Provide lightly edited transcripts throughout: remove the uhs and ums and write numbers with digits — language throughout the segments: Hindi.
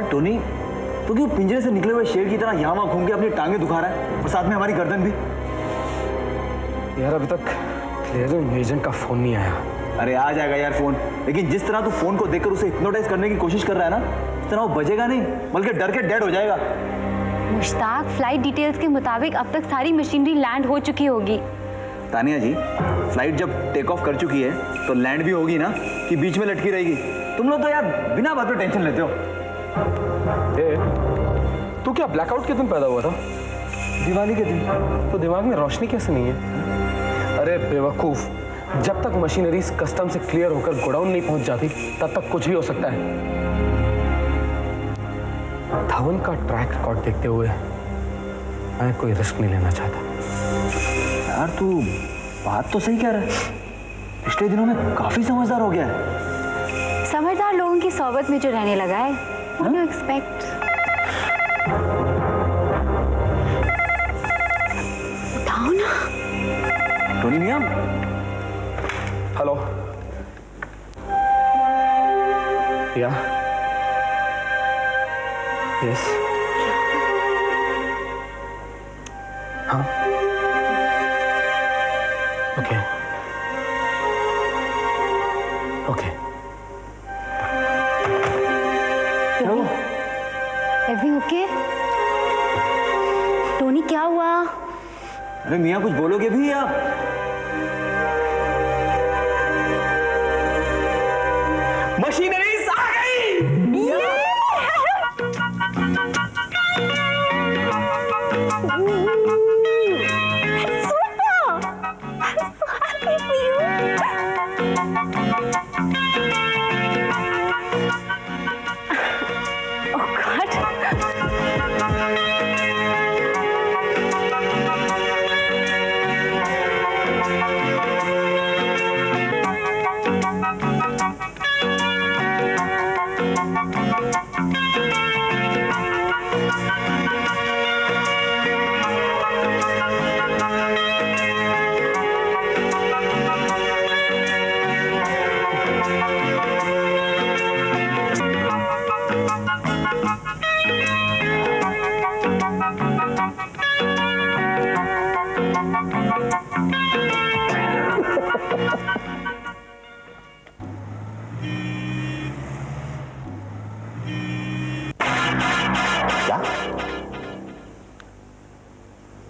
यार टोनी, तो क्यों पिंजरे से निकले हुए शेर की तरह यहाँ वहाँ घूम के अपनी टांगे दुखा रहा है और साथ में हमारी गर्दन भी? यार अभी तक क्लियरिंग एजेंट का फोन नहीं आया। अरे आ जाएगा यार फोन, लेकिन जिस तरह तू फोन को देखकर उसे हिप्नोटाइज करने की कोशिश कर रहा है ना, इस तरह वो बजेगा नहीं, बल्कि डर के डेड हो जाएगा। मुश्ताक, फ्लाइट डिटेल्स के मुताबिक अब तक सारी मशीनरी लैंड हो चुकी होगी। तानिया जी, फ्लाइट जब टेक ऑफ कर चुकी है तो लैंड भी होगी ना, कि बीच में लटकी रहेगी? तुम लोग तो यार बिना बात पे टेंशन लेते हो। तू क्या ब्लैकआउट के दिन पैदा हुआ था? दिवाली के दिन। तो दिमाग में रोशनी कैसे नहीं है? अरे बेवकूफ, जब तक मशीनरी कस्टम से क्लियर होकर गोडाउन नहीं पहुंच जाती तब तक कुछ भी हो सकता है। धवन का ट्रैक रिकॉर्ड देखते हुए मैं कोई रिस्क नहीं लेना चाहता। यार तू बात तो सही कह रहा है, पिछले दिनों में काफी समझदार हो गया है। समझदार लोगों की सोबत में जो रहने लगा है, व्हाट डू एक्सपेक्ट? उठाओ ना। टोनी मियां। हेलो। या यस। हाँ okay okay. Everything okay? Tony क्या हुआ? अरे मियां कुछ बोलोगे भी या? मशीनरीज आ गई।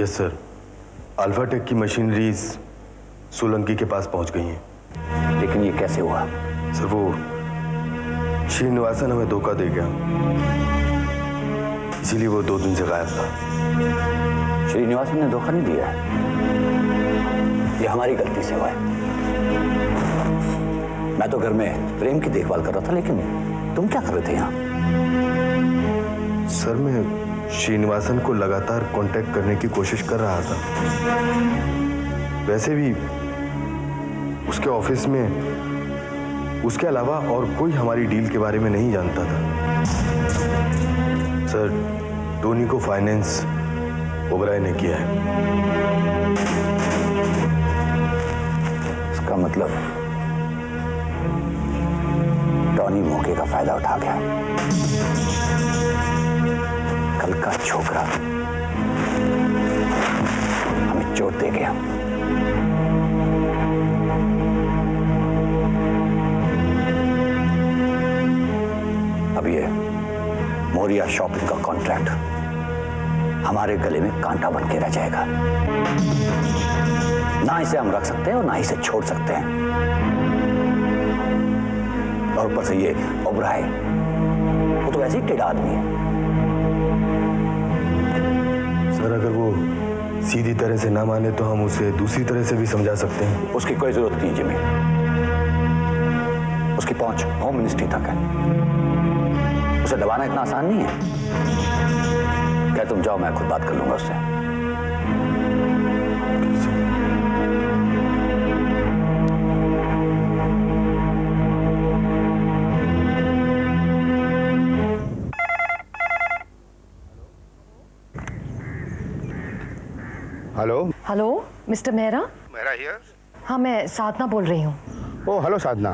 यस सर, अल्फाटेक की मशीनरीज सोलंकी के पास पहुंच गई हैं। लेकिन ये कैसे हुआ? सर वो श्रीनिवासन हमें धोखा दे गया, इसीलिए वो 2 दिन से गायब था। श्रीनिवासन ने धोखा नहीं दिया, ये हमारी गलती से हुआ है। मैं तो घर में प्रेम की देखभाल कर रहा था, लेकिन तुम क्या कर रहे थे यहाँ? सर मैं श्रीनिवासन को लगातार कांटेक्ट करने की कोशिश कर रहा था। वैसे भी उसके ऑफिस में उसके अलावा और कोई हमारी डील के बारे में नहीं जानता था। सर टोनी को फाइनेंस ओबराय ने किया है। इसका मतलब टोनी मौके का फायदा उठा गया। कल का छोकरा हमें चोट दे गया। अब ये मोरिया शॉपिंग का कॉन्ट्रैक्ट हमारे गले में कांटा बन के रह जाएगा। ना इसे हम रख सकते हैं और ना इसे छोड़ सकते हैं। और ऊपर से ये ओबराय, वो तो वैसे ही टेढ़ा आदमी है। सर अगर वो सीधी तरह से ना माने तो हम उसे दूसरी तरह से भी समझा सकते हैं। उसकी कोई जरूरत नहीं जिमी, उसकी पहुंच होम मिनिस्ट्री तक है। उसे दबाना इतना आसान नहीं है। क्या तुम जाओ, मैं खुद बात कर लूंगा उससे। Hello hello mister Mehra. मेरा हियर। हाँ मैं साधना बोल रही हूँ। ओह हेलो साधना,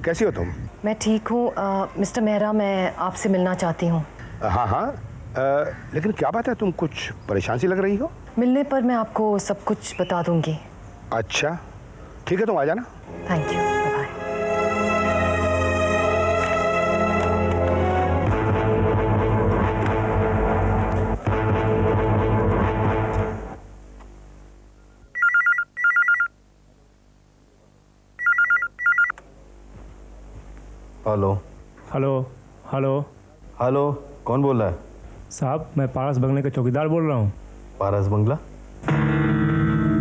कैसी हो तुम? मैं ठीक हूँ। मिस्टर मेहरा, मैं आपसे मिलना चाहती हूँ। हाँ हाँ, लेकिन क्या बात है, तुम कुछ परेशान सी लग रही हो? मिलने पर मैं आपको सब कुछ बता दूंगी। अच्छा ठीक है, तुम आ जाना। Thank you, bye bye. Hello hello hello hello, कौन बोल रहा है? साहब, मैं पारस बंगले का चौकीदार बोल रहा हूँ। पारस बंगला?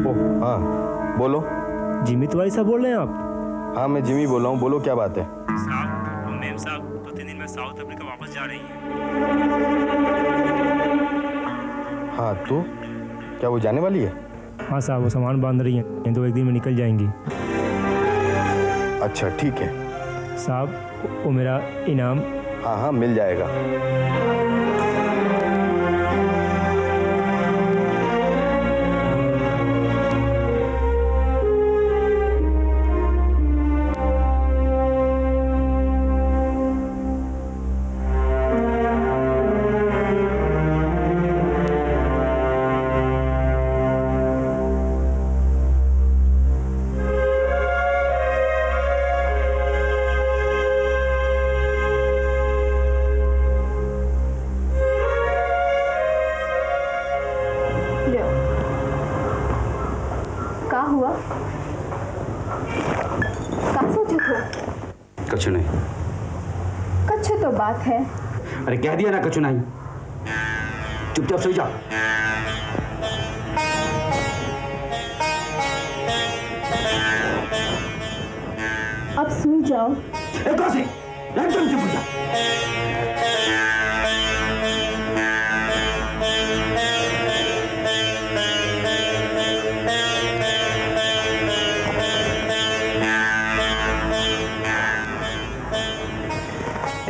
ओ हाँ, बोलो। जिमी तिवारी साहब बोल रहे हैं आप? हाँ, मैं जिमी बोल रहा हूँ, बोलो क्या बात है? साहब, वो मेम साहब 2-3 दिन में साउथ अफ्रीका वापस जा रही हैं। हाँ तो क्या वो जाने वाली है? हाँ साहब, वो सामान बांध रही हैं, 2-1 दिन में निकल जाएंगी। अच्छा ठीक है साहब, वो मेरा इनाम। हाँ हाँ, मिल जाएगा। का हुआ? का सोचे थो? कछु नहीं। कच्छे तो बात है। अरे कह दिया ना कछु नहीं, चुपचाप सो जाओ। अब सुई जाओ। एकदम चुप हो जा।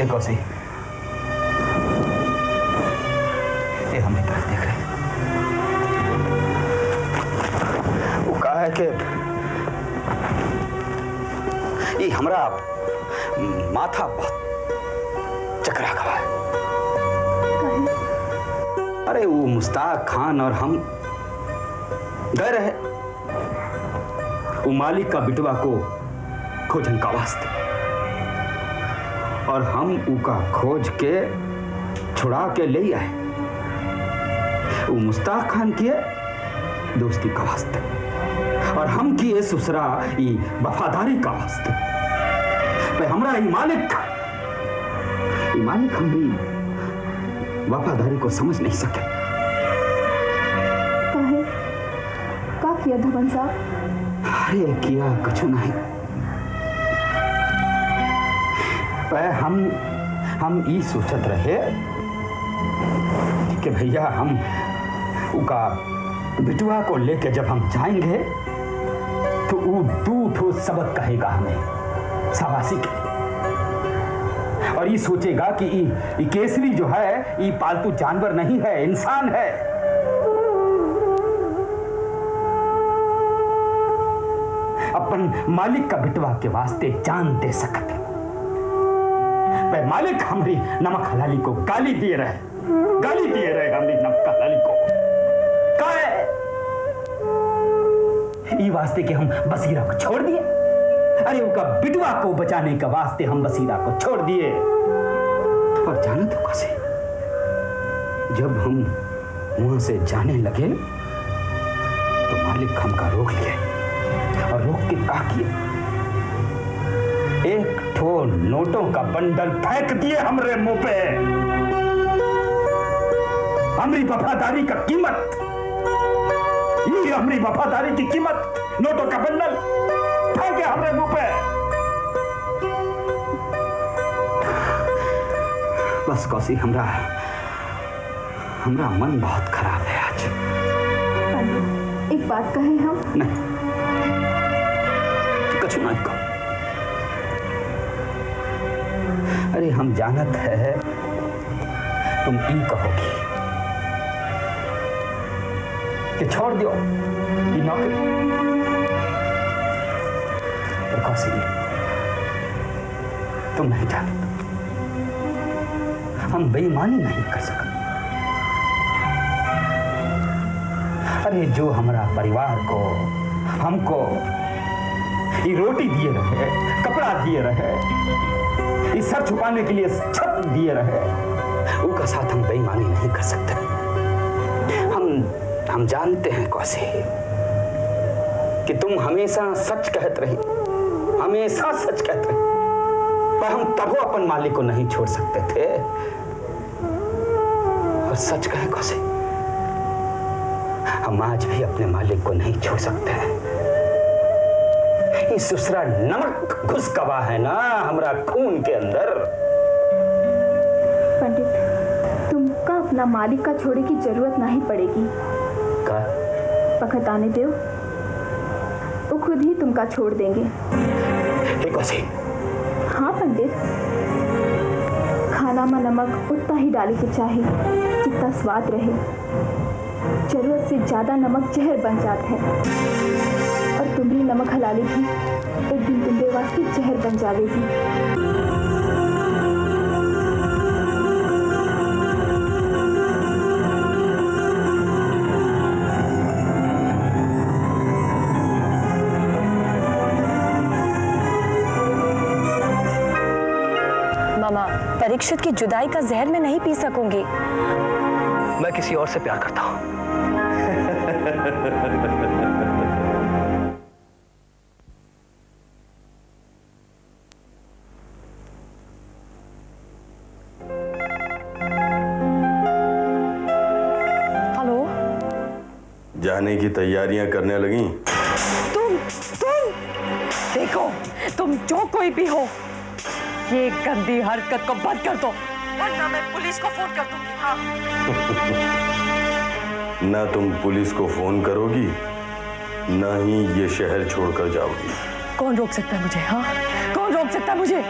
कौसी, ये हमें तरफ देख रहे हैं। वो कहा है कि ये हमारा माथा बहुत चकरा गया है। अरे वो मुस्ताक खान और हम गए रहे वो मालिक का बिटवा को खोजन का वास्ते, और हम उका खोज के छुड़ा के ले आए वो मुस्ताक खान किए दोस्ती का वास्ते, और हम किए ससुरा ई वफादारी का वास्ते। भाई हमरा ई मालिक हमारी वफादारी को समझ नहीं सके। का किया धवन साहब? अरे किया कछु नहीं, हम ई सोचत रहे कि भैया हम उका बिटुआ को लेके जब हम जाएंगे तो वो 2 ठो सबक कहेगा हमें शाबाशी के, और ये सोचेगा कि ये केसरी जो है ये पालतू जानवर नहीं है, इंसान है। अपन मालिक का बिटवा के वास्ते जान दे सकते। मालिक हमारी नमक हलाली को गाली दिए रहे हमारी नमक हलाली को। ये वास्ते कि हम बसीरा को छोड़ दिए। अरे उनका बिटवा को बचाने का वास्ते हम बसीरा को छोड़ दिए। और जाना तो कैसे, जब हम वहां से जाने लगे तो मालिक हमका रोक लिए, और रोक के क्या किए, एक ठो नोटों का बंडल फेंक दिए हमरे मुंह पे। हमारी वफादारी का कीमत, ये हमारी वफादारी की कीमत, नोटों का बंडल फेंके हमरे मुंह पे। बस कौसी, हमरा मन बहुत खराब है आज। एक बात कहें हम? नहीं, कछु नहीं कहो। अरे हम जानत है तुम ई कहोगी कि छोड़ दो ये नौकरी, पर कौसी तुम नहीं जानते। हम बेईमानी नहीं कर सकते। अरे जो हमारा परिवार को, हमको ये रोटी दिए रहे, कपड़ा दिए रहे, ये सर छुपाने के लिए छत दिए रहे, उनका साथ हम बेईमानी नहीं कर सकते। हम जानते हैं कौसे कि तुम हमेशा सच कहत रही, हमेशा सच कहत रही, पर हम तब अपन मालिक को नहीं छोड़ सकते थे। और सच कहे कौसे, हम आज भी अपने मालिक को नहीं छोड़ सकते हैं। ये दूसरा नमक घुस गवा है ना हमारा खून के अंदर। पंडित, तुमका अपना मालिक का छोड़े की जरूरत नहीं पड़ेगी। का वक्त आने दो, वो खुद ही तुमका छोड़ देंगे। कौसे? हाँ पंडित, खाना में नमक उतना ही डाले के चाहे जितना स्वाद रहे। जरूरत से ज्यादा नमक जहर बन जाता है, और तुम भी नमक हलाली भी एक दिन तुम्हारे वास्ते जहर बन जाएगी। मामा, परीक्षित की जुदाई का जहर मैं नहीं पी सकूंगी। मैं किसी और से प्यार करता हूं। हेलो, जाने की तैयारियां करने लगी? तुम देखो, तुम जो कोई भी हो, ये गंदी हरकत को बंद कर दो, वरना मैं पुलिस को फोन कर दूंगी। हाँ। ना तुम पुलिस को फोन करोगी, ना ही ये शहर छोड़कर जाओगी। कौन रोक सकता है मुझे? हाँ, कौन रोक सकता है मुझे?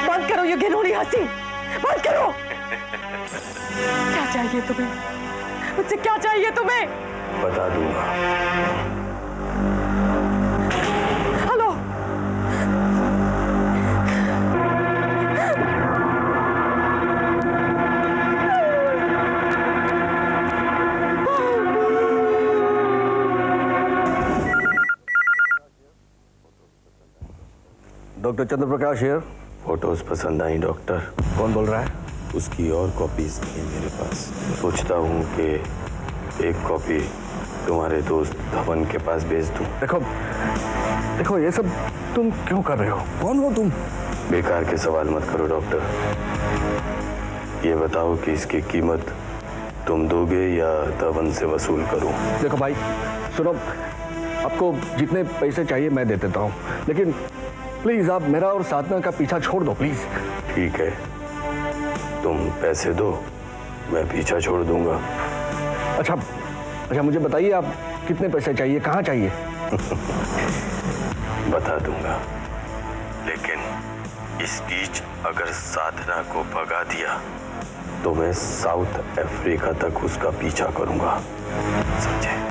बंद करो ये घिनौनी हंसी, बंद करो। क्या चाहिए तुम्हें? मुझसे क्या चाहिए तुम्हें? बता दूंगा। Hello, doctor Chandraprakash here. Photos पसंद आई डॉक्टर? कौन बोल रहा है? उसकी और कॉपीज भी हैं मेरे पास। सोचता हूँ कि एक कॉपी तुम्हारे दोस्त धवन के पास भेज दूँ। देखो ये सब तुम क्यों कर रहे हो? कौन हो तुम? बेकार के सवाल मत करो डॉक्टर। ये बताओ कि इसकी कीमत तुम दोगे या धवन से वसूल करूँ? देखो भाई, सुनो, आपको जितने पैसे चाहिए मैं दे देता हूँ, लेकिन प्लीज आप मेरा और साधना का पीछा छोड़ दो प्लीज। ठीक है, तुम पैसे दो, मैं पीछा छोड़ दूंगा। अच्छा, मुझे बताइए आप कितने पैसे चाहिए, कहाँ चाहिए? बता दूंगा, लेकिन इस बीच अगर साधना को भगा दिया तो मैं साउथ अफ्रीका तक उसका पीछा करूंगा, समझे?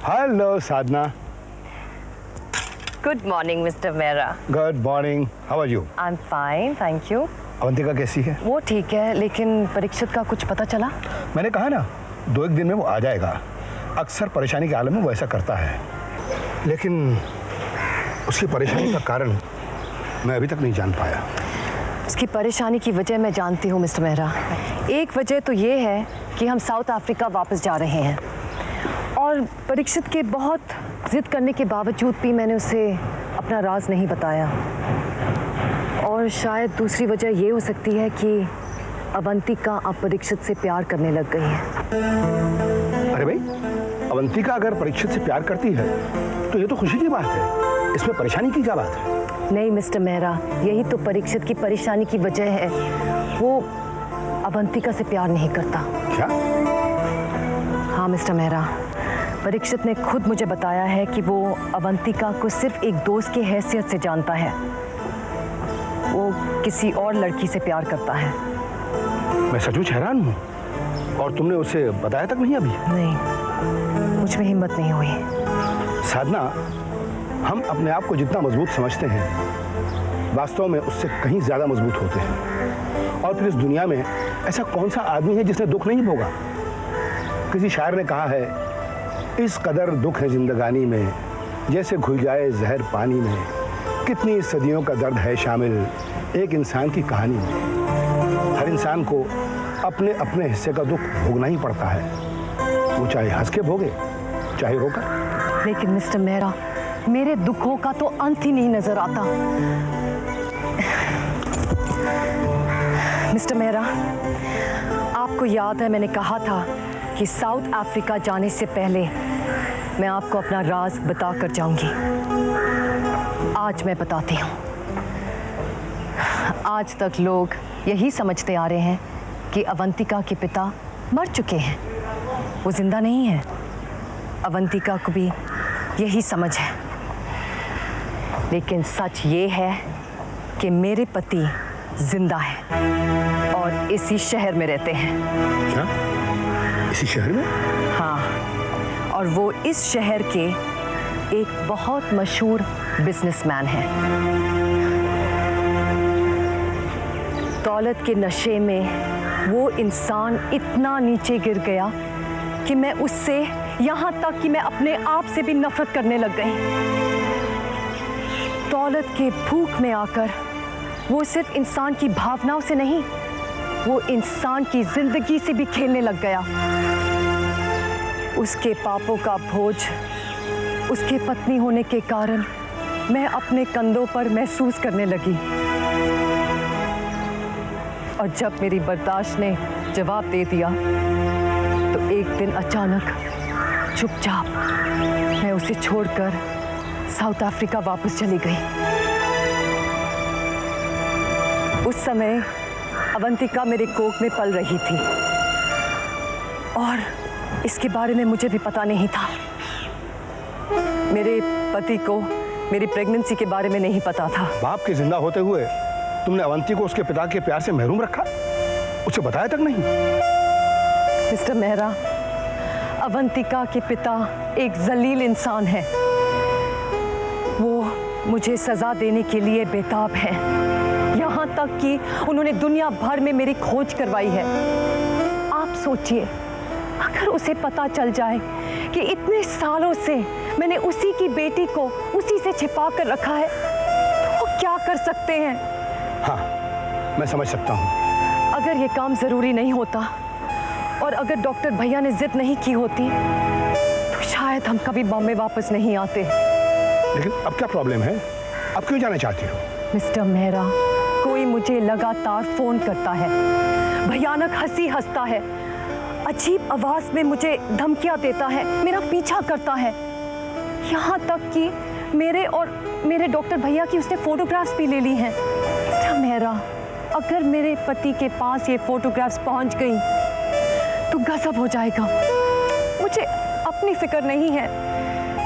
Hello Sadhana. Good morning mister Mehra. Good morning, how are you? I am fine, thank you. Avantika कैसी है? वो ठीक है, लेकिन परीक्षित का कुछ पता चला? मैंने कहा ना, 2-1 दिन में वो आ जाएगा। अक्सर परेशानी के आलम में वो ऐसा करता है, लेकिन उसकी परेशानी का कारण मैं अभी तक नहीं जान पाया। उसकी परेशानी की वजह मैं जानती हूँ मिस्टर मेहरा। एक वजह तो ये है कि हम साउथ अफ्रीका वापस जा रहे हैं, और परीक्षित के बहुत जिद करने के बावजूद भी मैंने उसे अपना राज नहीं बताया। और शायद दूसरी वजह ये हो सकती है कि अवंतिका अब परीक्षित से प्यार करने लग गई है। अरे भाई, अवंतिका अगर परीक्षित से प्यार करती है तो ये तो खुशी की बात है, इसमें परेशानी की क्या बात है? नहीं मिस्टर मेहरा, यही तो परीक्षित की परेशानी की वजह है। वो अवंतिका से प्यार नहीं करता। क्या? हाँ मिस्टर मेहरा, परीक्षित ने खुद मुझे बताया है कि वो अवंतिका को सिर्फ एक दोस्त की हैसियत से जानता है। वो किसी और लड़की से प्यार करता है। मैं सचमुच हैरान हूँ। और तुमने उसे बताया तक नहीं अभी? नहीं, मुझ में हिम्मत नहीं हुई। साधना, हम अपने आप को जितना मजबूत समझते हैं, वास्तव में उससे कहीं ज्यादा मजबूत होते हैं। और फिर इस दुनिया में ऐसा कौन सा आदमी है जिसने दुख नहीं भोगा? किसी शायर ने कहा है, इस कदर दुख है जिंदगानी में, जैसे घुल जाए जहर पानी में। कितनी सदियों का दर्द है शामिल एक इंसान की कहानी में। हर इंसान को अपने अपने हिस्से का दुख भोगना ही पड़ता है, वो चाहे हंस के भोगे चाहे रोकर। लेकिन मिस्टर मेहरा, मेरे दुखों का तो अंत ही नहीं नजर आता। मिस्टर मेहरा, आपको याद है मैंने कहा था कि साउथ अफ्रीका जाने से पहले मैं आपको अपना राज बता कर जाऊंगी। आज मैं बताती हूँ। आज तक लोग यही समझते आ रहे हैं कि अवंतिका के पिता मर चुके हैं, वो जिंदा नहीं है। अवंतिका को भी यही समझ है, लेकिन सच ये है कि मेरे पति जिंदा है और इसी शहर में रहते हैं। क्या? इसी शहर में? हाँ, और वो इस शहर के एक बहुत मशहूर बिजनेसमैन हैं। दौलत के नशे में वो इंसान इतना नीचे गिर गया कि मैं उससे, यहाँ तक कि मैं अपने आप से भी नफरत करने लग गई। दौलत के भूख में आकर वो सिर्फ इंसान की भावनाओं से नहीं, वो इंसान की जिंदगी से भी खेलने लग गया। उसके पापों का बोझ उसके पत्नी होने के कारण मैं अपने कंधों पर महसूस करने लगी। और जब मेरी बर्दाश्त ने जवाब दे दिया तो एक दिन अचानक चुपचाप मैं उसे छोड़कर साउथ अफ्रीका वापस चली गई। उस समय अवंतिका मेरे कोख में पल रही थी और इसके बारे में मुझे भी पता नहीं था। मेरे पति को मेरी प्रेगनेंसी के बारे में नहीं पता था। बाप के जिंदा होते हुए तुमने अवंती को उसके पिता के प्यार से महरूम रखा, उसे बताया तक नहीं? मिस्टर मेहरा, अवंतिका के पिता एक जलील इंसान है। वो मुझे सजा देने के लिए बेताब है। यहाँ तक कि उन्होंने दुनिया भर में मेरी खोज करवाई है। आप सोचिए, अगर उसे पता चल जाए कि इतने सालों से मैंने उसी की बेटी को उसी से छिपा कर रखा है, तो वो क्या कर सकते हैं? हाँ, मैं समझ सकता हूँ। अगर ये काम जरूरी नहीं होता और अगर डॉक्टर भैया ने जिद नहीं की होती तो शायद हम कभी बॉम्बे वापस नहीं आते। लेकिन अब क्या प्रॉब्लम है? अब क्यों जाना चाहती हो? मिस्टर मेहरा, कोई मुझे लगातार फोन करता है, भयानक हंसी हंसता है, अजीब आवाज में मुझे धमकियां देता है, मेरा पीछा करता है। यहाँ तक कि मेरे और मेरे डॉक्टर भैया की उसने फोटोग्राफ्स भी ले ली हैं। मिस्टर मेहरा, अगर मेरे पति के पास ये फोटोग्राफ्स पहुंच गई तो गजब हो जाएगा। मुझे अपनी फिक्र नहीं है,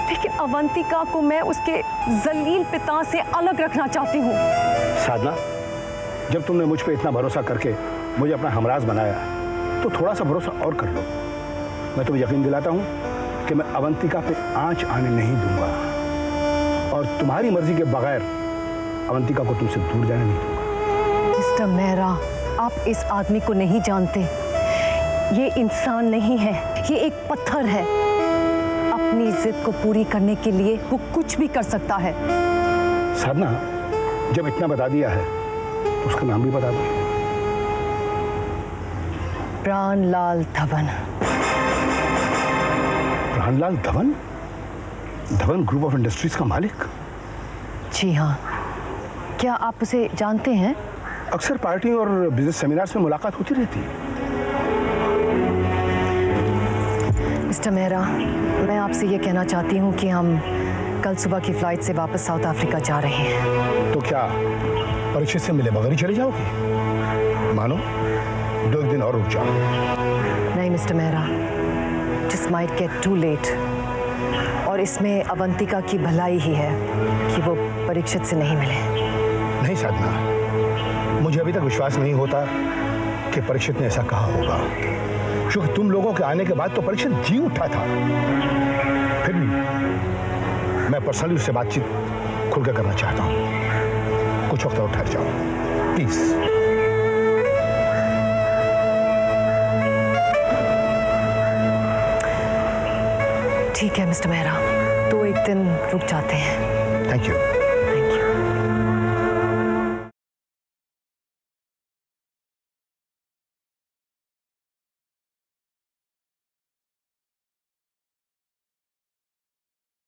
लेकिन अवंतिका को मैं उसके जलील पिता से अलग रखना चाहती हूँ। साधना, जब तुमने मुझ पे इतना भरोसा करके मुझे अपना हमराज बनाया तो थोड़ा सा भरोसा और कर लो। मैं तुम्हें यकीन दिलाता हूँ कि मैं अवंतिका पे आंच आने नहीं दूंगा और तुम्हारी मर्जी के बगैर अवंतिका को तुमसे दूर जाने नहीं दूंगा। मिस्टर मेहरा, आप इस आदमी को नहीं जानते। ये इंसान नहीं है, ये एक पत्थर है। अपनी जिद को पूरी करने के लिए वो कुछ भी कर सकता है। साधना, जब इतना बता दिया है तो उसका नाम भी बता दो। Pranlal Dhawan. Pranlal Dhawan? Dhawan group of industries का मालिक? जी हाँ। क्या आप उसे जानते हैं? अक्सर पार्टी और बिजनेस सेमिनार्स में मुलाकात होती रहती है। मिस्टर मेहरा, मैं आपसे ये कहना चाहती हूँ कि हम कल सुबह की फ्लाइट से वापस साउथ अफ्रीका जा रहे हैं। तो क्या परीक्षित से मिले बगैर ही चले जाओगी? मानो 2 दिन और रुक जाओ। नहीं mister Mehra, just might get too late. और इसमें अवंतिका की भलाई ही है कि वो परीक्षित से नहीं मिले। नहीं साधना, मुझे अभी तक विश्वास नहीं होता कि परीक्षित ने ऐसा कहा होगा, क्योंकि तुम लोगों के आने के बाद तो परीक्षित जी उठा था। फिर भी मैं पर्सनली उससे बातचीत खुलकर करना चाहता हूँ। कुछ वक्त और ठहर जाओ प्लीज। ठीक है मिस्टर मेहरा, तो एक दिन रुक जाते हैं। Thank you.